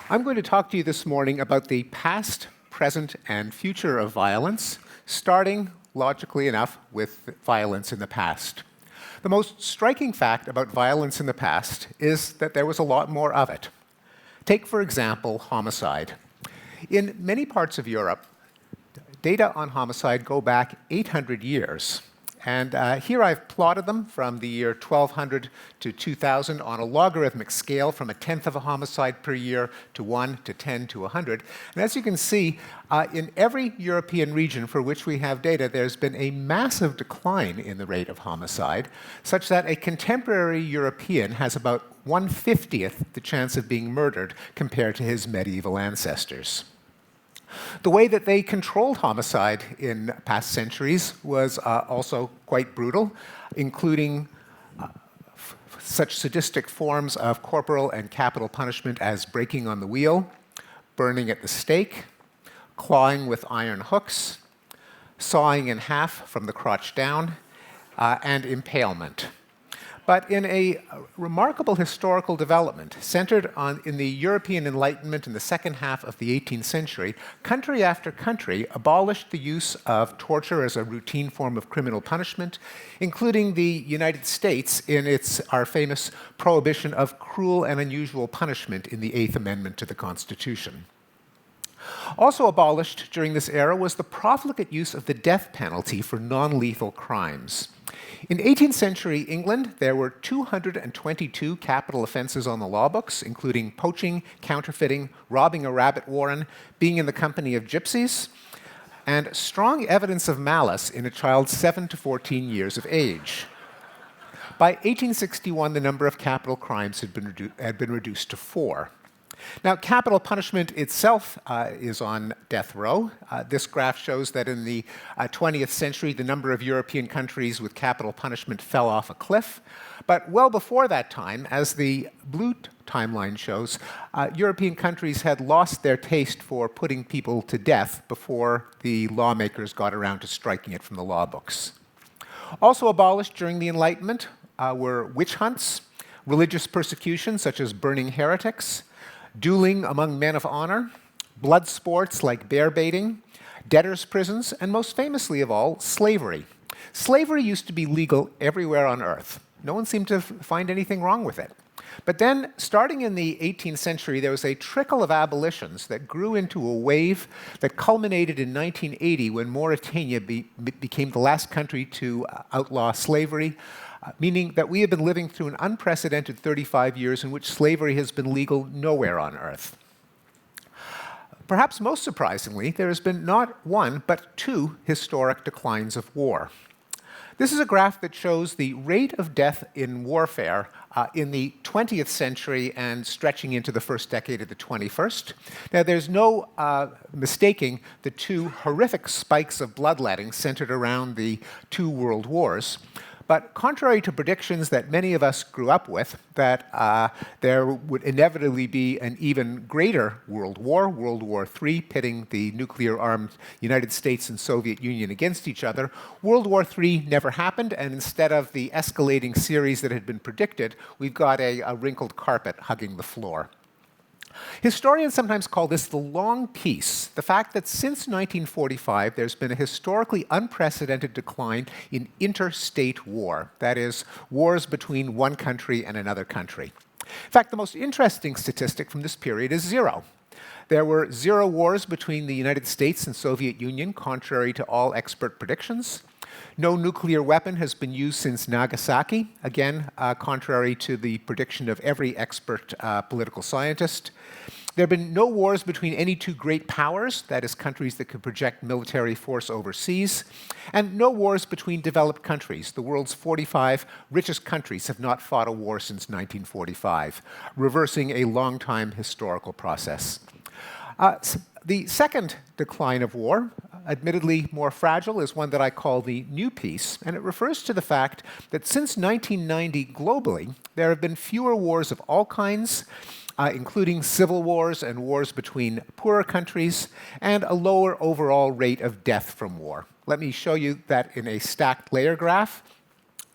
I'm going to talk to you this morning about the past, present, and future of violence, starting, logically enough, with violence in the past. The most striking fact about violence in the past is that there was a lot more of it. Take, for example, homicide. In many parts of Europe, data on homicide go back 800 years. And here I've plotted them from the year 1200 to 2000 on a logarithmic scale from 1/10 of a homicide per year to 1 to 10 to 100. And as you can see, in every European region for which we have data, there's been a massive decline in the rate of homicide, such that a contemporary European has about 1/50th the chance of being murdered compared to his medieval ancestors. The way that they controlled homicide in past centuries was also quite brutal, including such sadistic forms of corporal and capital punishment as breaking on the wheel, burning at the stake, clawing with iron hooks, sawing in half from the crotch down, and impalement. But in a remarkable historical development centered in the European Enlightenment in the second half of the 18th century, country after country abolished the use of torture as a routine form of criminal punishment, including the United States in our famous prohibition of cruel and unusual punishment in the Eighth Amendment to the Constitution. Also abolished during this era was the profligate use of the death penalty for non-lethal crimes. In 18th century England, there were 222 capital offenses on the law books, including poaching, counterfeiting, robbing a rabbit warren, being in the company of gypsies, and strong evidence of malice in a child 7 to 14 years of age. By 1861, the number of capital crimes had been reduced to 4. Now, capital punishment itself is on death row. This graph shows that in the 20th century, the number of European countries with capital punishment fell off a cliff. But well before that time, as the blue timeline shows, European countries had lost their taste for putting people to death before the lawmakers got around to striking it from the law books. Also abolished during the Enlightenment were witch hunts, religious persecution such as burning heretics, dueling among men of honor, blood sports like bear baiting, debtors' prisons, and most famously of all, slavery. Slavery used to be legal everywhere on earth. No one seemed to find anything wrong with it. But then, starting in the 18th century, there was a trickle of abolitions that grew into a wave that culminated in 1980 when Mauritania became the last country to outlaw slavery, meaning that we have been living through an unprecedented 35 years in which slavery has been legal nowhere on earth. Perhaps most surprisingly, there has been not one, but 2 historic declines of war. This is a graph that shows the rate of death in warfare in the 20th century and stretching into the first decade of the 21st. Now, there's no mistaking the 2 horrific spikes of bloodletting centered around the 2 world wars. But contrary to predictions that many of us grew up with, that there would inevitably be an even greater World War, World War III, pitting the nuclear-armed United States and Soviet Union against each other, World War III never happened, and instead of the escalating series that had been predicted, we've got a wrinkled carpet hugging the floor. Historians sometimes call this the long peace, the fact that since 1945 there's been a historically unprecedented decline in interstate war, that is, wars between one country and another country. In fact, the most interesting statistic from this period is 0. There were 0 wars between the United States and Soviet Union, contrary to all expert predictions. No nuclear weapon has been used since Nagasaki, again, contrary to the prediction of every expert political scientist. There have been no wars between any 2 great powers, that is, countries that could project military force overseas, and no wars between developed countries. The world's 45 richest countries have not fought a war since 1945, reversing a long-time historical process. The second decline of war, admittedly more fragile, is one that I call the new peace, and it refers to the fact that since 1990 globally, there have been fewer wars of all kinds, including civil wars and wars between poorer countries, and a lower overall rate of death from war. Let me show you that in a stacked layer graph.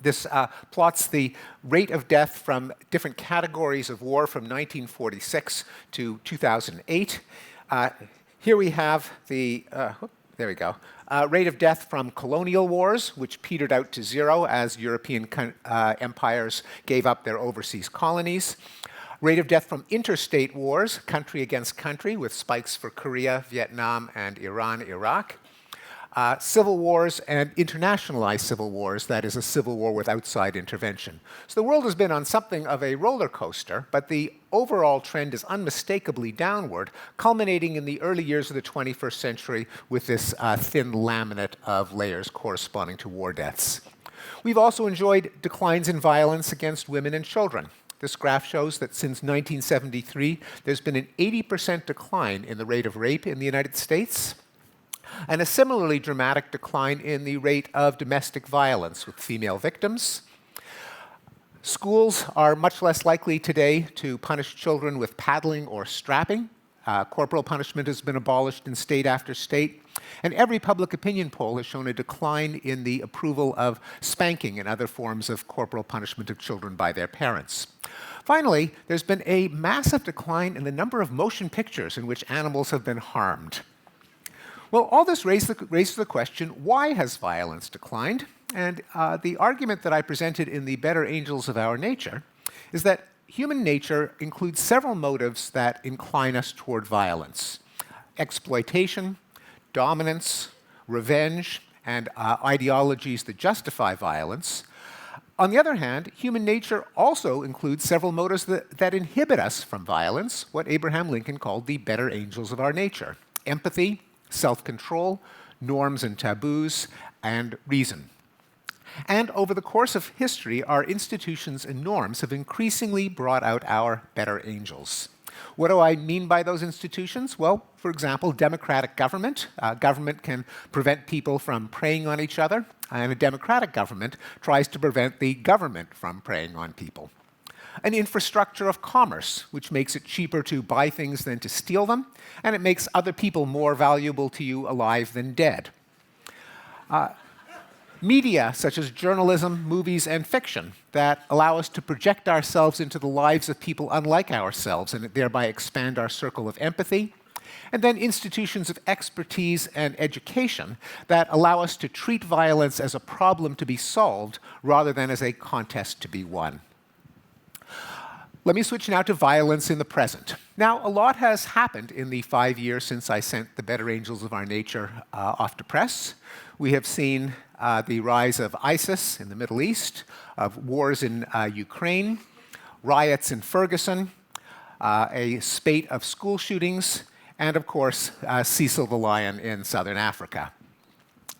This plots the rate of death from different categories of war from 1946 to 2008. Here we have the, there we go, rate of death from colonial wars, which petered out to zero as European empires gave up their overseas colonies. Rate of death from interstate wars, country against country, with spikes for Korea, Vietnam, and Iran, Iraq. Civil wars and internationalized civil wars, that is, a civil war with outside intervention. So the world has been on something of a roller coaster, but the overall trend is unmistakably downward, culminating in the early years of the 21st century with this thin laminate of layers corresponding to war deaths. We've also enjoyed declines in violence against women and children. This graph shows that since 1973, there's been an 80% decline in the rate of rape in the United States, and a similarly dramatic decline in the rate of domestic violence with female victims. Schools are much less likely today to punish children with paddling or strapping. Corporal punishment has been abolished in state after state. And every public opinion poll has shown a decline in the approval of spanking and other forms of corporal punishment of children by their parents. Finally, there's been a massive decline in the number of motion pictures in which animals have been harmed. Well, all this raises the question, why has violence declined? And the argument that I presented in The Better Angels of Our Nature is that human nature includes several motives that incline us toward violence: exploitation, dominance, revenge, and ideologies that justify violence. On the other hand, human nature also includes several motives that inhibit us from violence, what Abraham Lincoln called the better angels of our nature: empathy, self-control, norms and taboos, and reason. And over the course of history, our institutions and norms have increasingly brought out our better angels. What do I mean by those institutions? Well, for example, democratic government. Government can prevent people from preying on each other, and a democratic government tries to prevent the government from preying on people. An infrastructure of commerce, which makes it cheaper to buy things than to steal them, and it makes other people more valuable to you alive than dead. Media, such as journalism, movies, and fiction, that allow us to project ourselves into the lives of people unlike ourselves and thereby expand our circle of empathy. And then institutions of expertise and education that allow us to treat violence as a problem to be solved rather than as a contest to be won. Let me switch now to violence in the present. Now, a lot has happened in the 5 years since I sent The Better Angels of Our Nature off to press. We have seen the rise of ISIS in the Middle East, of wars in Ukraine, riots in Ferguson, a spate of school shootings, and of course, Cecil the Lion in southern Africa.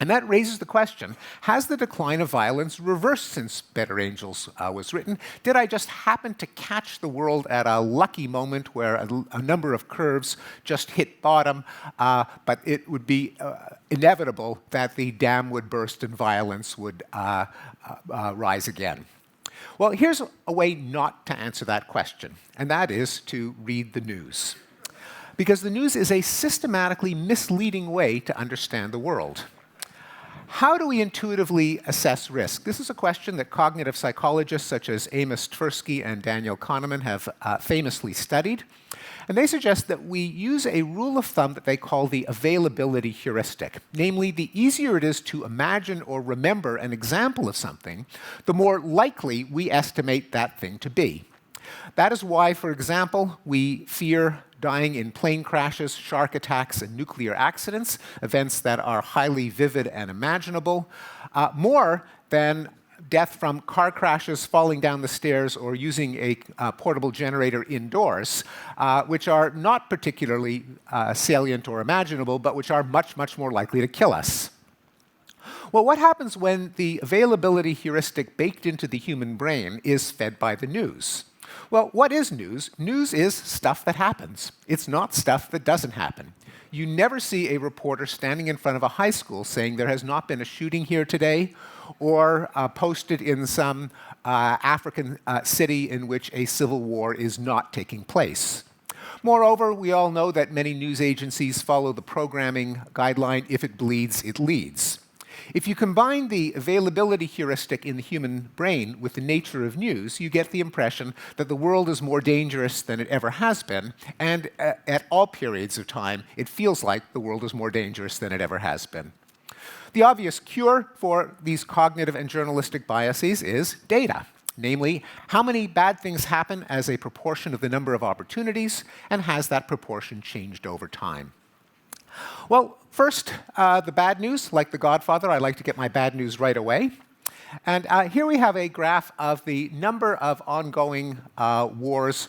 And that raises the question, has the decline of violence reversed since Better Angels was written? Did I just happen to catch the world at a lucky moment where a number of curves just hit bottom, but it would be inevitable that the dam would burst and violence would rise again? Well, here's a way not to answer that question, and that is to read the news. Because the news is a systematically misleading way to understand the world. How do we intuitively assess risk? This is a question that cognitive psychologists such as Amos Tversky and Daniel Kahneman have famously studied. And they suggest that we use a rule of thumb that they call the availability heuristic. Namely, the easier it is to imagine or remember an example of something, the more likely we estimate that thing to be. That is why, for example, we fear dying in plane crashes, shark attacks, and nuclear accidents, events that are highly vivid and imaginable, more than death from car crashes, falling down the stairs, or using a portable generator indoors, which are not particularly salient or imaginable, but which are much, much more likely to kill us. Well, what happens when the availability heuristic baked into the human brain is fed by the news? Well, what is news? News is stuff that happens. It's not stuff that doesn't happen. You never see a reporter standing in front of a high school saying there has not been a shooting here today, or posted in some African city in which a civil war is not taking place. Moreover, we all know that many news agencies follow the programming guideline, if it bleeds, it leads. If you combine the availability heuristic in the human brain with the nature of news, you get the impression that the world is more dangerous than it ever has been, and at all periods of time, it feels like the world is more dangerous than it ever has been. The obvious cure for these cognitive and journalistic biases is data. Namely, how many bad things happen as a proportion of the number of opportunities, and has that proportion changed over time? Well, first, the bad news. Like The Godfather, I like to get my bad news right away. And here we have a graph of the number of ongoing wars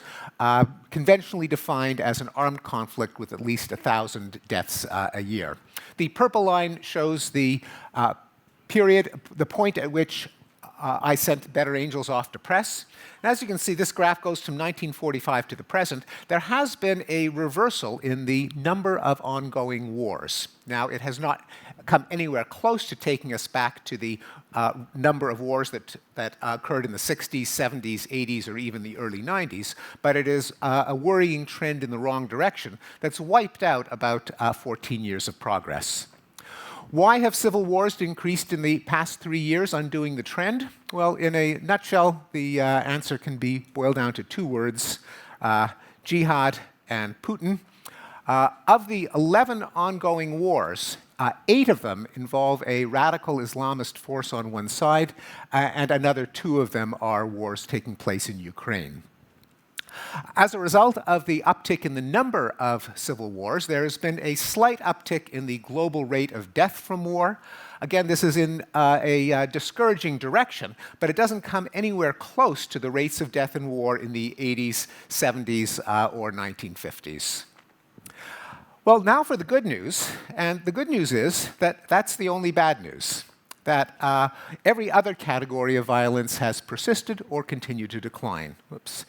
conventionally defined as an armed conflict with at least 1,000 deaths a year. The purple line shows the period, the point at which I sent Better Angels off to press. And as you can see, this graph goes from 1945 to the present. There has been a reversal in the number of ongoing wars. Now, it has not come anywhere close to taking us back to the number of wars that occurred in the 60s, 70s, 80s, or even the early 90s, but it is a worrying trend in the wrong direction that's wiped out about 14 years of progress. Why have civil wars increased in the past 3 years, undoing the trend? Well, in a nutshell, the answer can be boiled down to two words, jihad and Putin. Of the 11 ongoing wars, 8 of them involve a radical Islamist force on one side, and another 2 of them are wars taking place in Ukraine. As a result of the uptick in the number of civil wars, there has been a slight uptick in the global rate of death from war. Again, this is in a discouraging direction, but it doesn't come anywhere close to the rates of death in war in the 80s, 70s, or 1950s. Well, now for the good news, and the good news is that that's the only bad news, that every other category of violence has persisted or continued to decline. Whoops.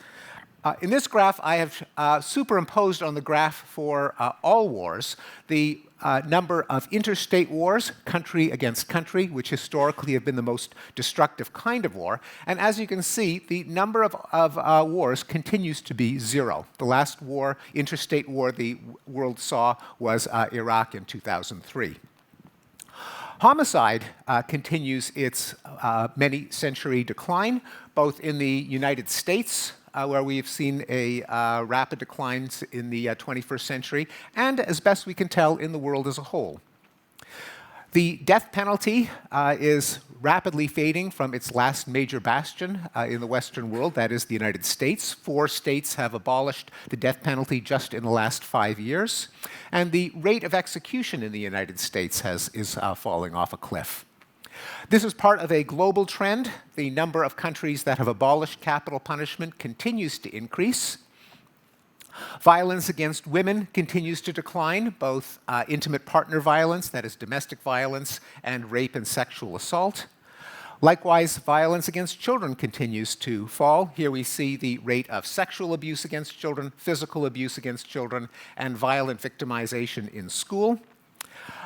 In this graph, I have superimposed on the graph for all wars the number of interstate wars, country against country, which historically have been the most destructive kind of war. And as you can see, the number of wars continues to be 0. The last war, interstate war the world saw was Iraq in 2003. Homicide continues its many-century decline, both in the United States, where we've seen a rapid declines in the 21st century, and as best we can tell, in the world as a whole. The death penalty is rapidly fading from its last major bastion in the Western world, that is the United States. 4 states have abolished the death penalty just in the last 5 years, and the rate of execution in the United States is falling off a cliff. This is part of a global trend. The number of countries that have abolished capital punishment continues to increase. Violence against women continues to decline, both intimate partner violence, that is domestic violence, and rape and sexual assault. Likewise, violence against children continues to fall. Here we see the rate of sexual abuse against children, physical abuse against children, and violent victimization in school.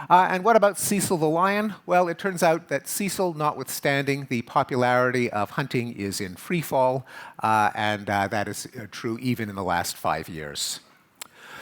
And what about Cecil the lion? Well, it turns out that Cecil, notwithstanding the popularity of hunting, is in free fall, and that is true even in the last 5 years.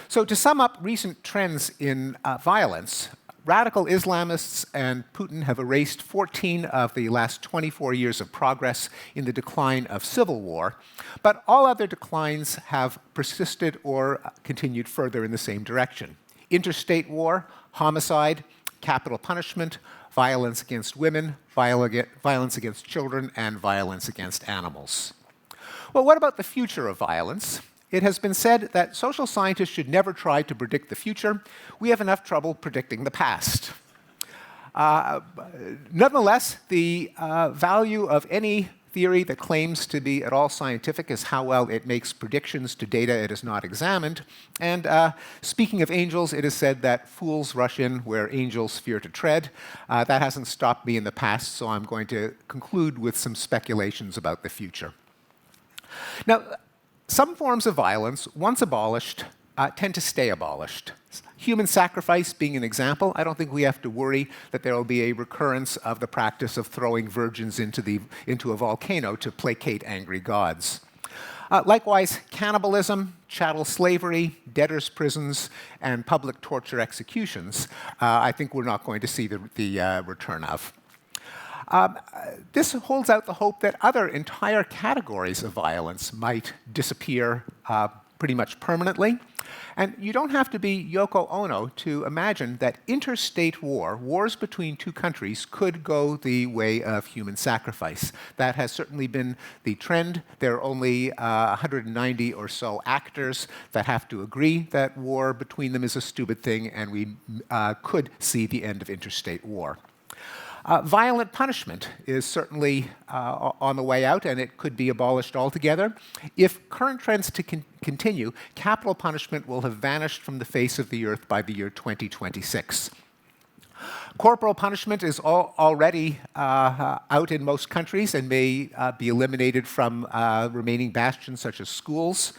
So to sum up recent trends in violence, radical Islamists and Putin have erased 14 of the last 24 years of progress in the decline of civil war, but all other declines have persisted or continued further in the same direction. Interstate war, homicide, capital punishment, violence against women, violence against children, and violence against animals. Well, what about the future of violence? It has been said that social scientists should never try to predict the future. We have enough trouble predicting the past. Nonetheless, the value of any theory that claims to be at all scientific is how well it makes predictions to data it has not examined. And speaking of angels, it is said that fools rush in where angels fear to tread. That hasn't stopped me in the past, so I'm going to conclude with some speculations about the future. Now, some forms of violence, once abolished, tend to stay abolished. Human sacrifice being an example, I don't think we have to worry that there will be a recurrence of the practice of throwing virgins into a volcano to placate angry gods. Likewise, cannibalism, chattel slavery, debtors' prisons, and public torture executions, I think we're not going to see the return of. This holds out the hope that other entire categories of violence might disappear pretty much permanently. And you don't have to be Yoko Ono to imagine that interstate war, wars between two countries, could go the way of human sacrifice. That has certainly been the trend. There are only 190 or so actors that have to agree that war between them is a stupid thing, and we could see the end of interstate war. Violent punishment is certainly on the way out, and it could be abolished altogether. If current trends continue, capital punishment will have vanished from the face of the earth by the year 2026. Corporal punishment is already out in most countries and may be eliminated from remaining bastions such as schools.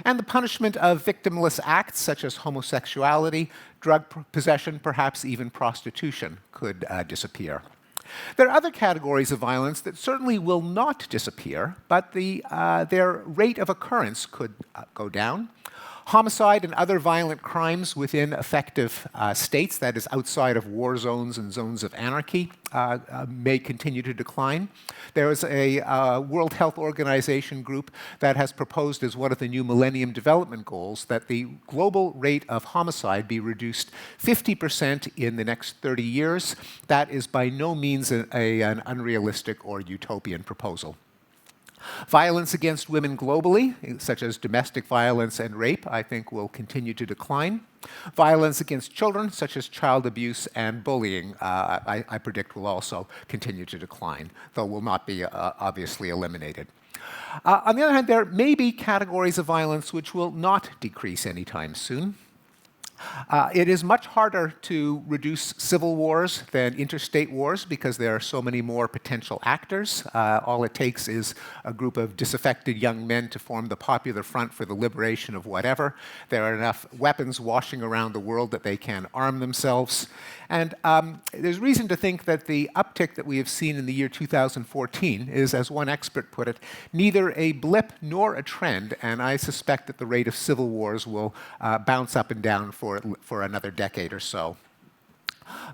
And the punishment of victimless acts such as homosexuality, drug possession, perhaps even prostitution could disappear. There are other categories of violence that certainly will not disappear, but their rate of occurrence could go down. Homicide and other violent crimes within effective states, that is outside of war zones and zones of anarchy, may continue to decline. There is a World Health Organization group that has proposed as one of the new Millennium Development Goals that the global rate of homicide be reduced 50% in the next 30 years. That is by no means an unrealistic or utopian proposal. Violence against women globally, such as domestic violence and rape, I think will continue to decline. Violence against children, such as child abuse and bullying, I predict will also continue to decline, though will not be obviously eliminated. On the other hand, there may be categories of violence which will not decrease anytime soon. It is much harder to reduce civil wars than interstate wars because there are so many more potential actors. All it takes is a group of disaffected young men to form the Popular Front for the Liberation of whatever. There are enough weapons washing around the world that they can arm themselves. And there's reason to think that the uptick that we have seen in the year 2014 is, as one expert put it, neither a blip nor a trend, and I suspect that the rate of civil wars will bounce up and down for another decade or so.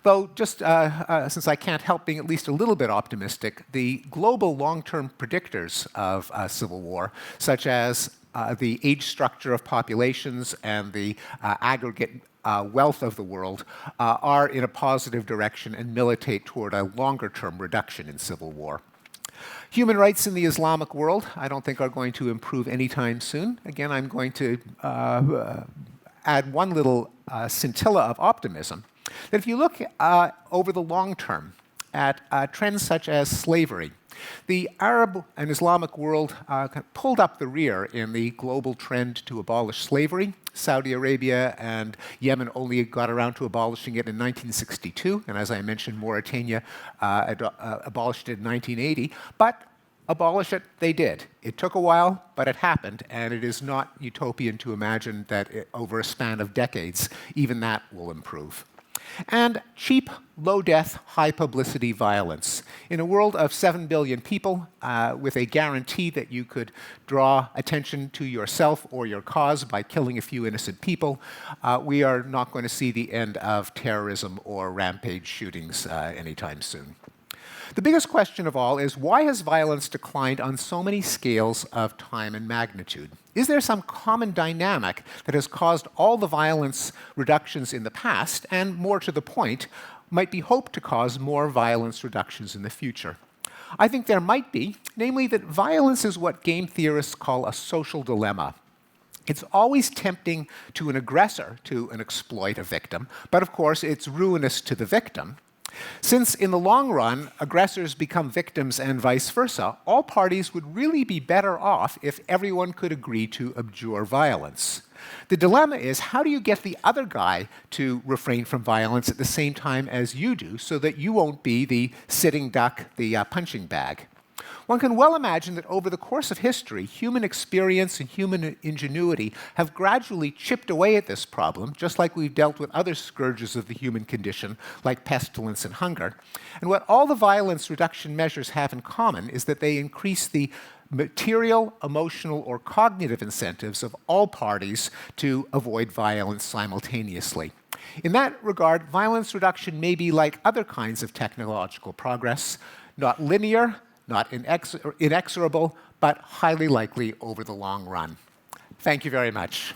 Though, just since I can't help being at least a little bit optimistic, the global long-term predictors of civil war, such as the age structure of populations and the aggregate wealth of the world, are in a positive direction and militate toward a longer-term reduction in civil war. Human rights in the Islamic world, I don't think, are going to improve anytime soon. Again, I'm going to add one little scintilla of optimism, that if you look over the long term at trends such as slavery, the Arab and Islamic world pulled up the rear in the global trend to abolish slavery. Saudi Arabia and Yemen only got around to abolishing it in 1962, and as I mentioned, Mauritania abolished it in 1980. But abolish it, they did. It took a while, but it happened, and it is not utopian to imagine that over a span of decades, even that will improve. And cheap, low-death, high-publicity violence. In a world of 7 billion people, with a guarantee that you could draw attention to yourself or your cause by killing a few innocent people, we are not going to see the end of terrorism or rampage shootings anytime soon. The biggest question of all is, why has violence declined on so many scales of time and magnitude? Is there some common dynamic that has caused all the violence reductions in the past, and more to the point, might be hoped to cause more violence reductions in the future? I think there might be, namely that violence is what game theorists call a social dilemma. It's always tempting to an aggressor to exploit a victim, but of course it's ruinous to the victim. Since in the long run, aggressors become victims and vice versa, all parties would really be better off if everyone could agree to abjure violence. The dilemma is, how do you get the other guy to refrain from violence at the same time as you do so that you won't be the sitting duck, the punching bag? One can well imagine that over the course of history, human experience and human ingenuity have gradually chipped away at this problem, just like we've dealt with other scourges of the human condition, like pestilence and hunger. And what all the violence reduction measures have in common is that they increase the material, emotional, or cognitive incentives of all parties to avoid violence simultaneously. In that regard, violence reduction may be like other kinds of technological progress, not linear, not inexorable, but highly likely over the long run. Thank you very much.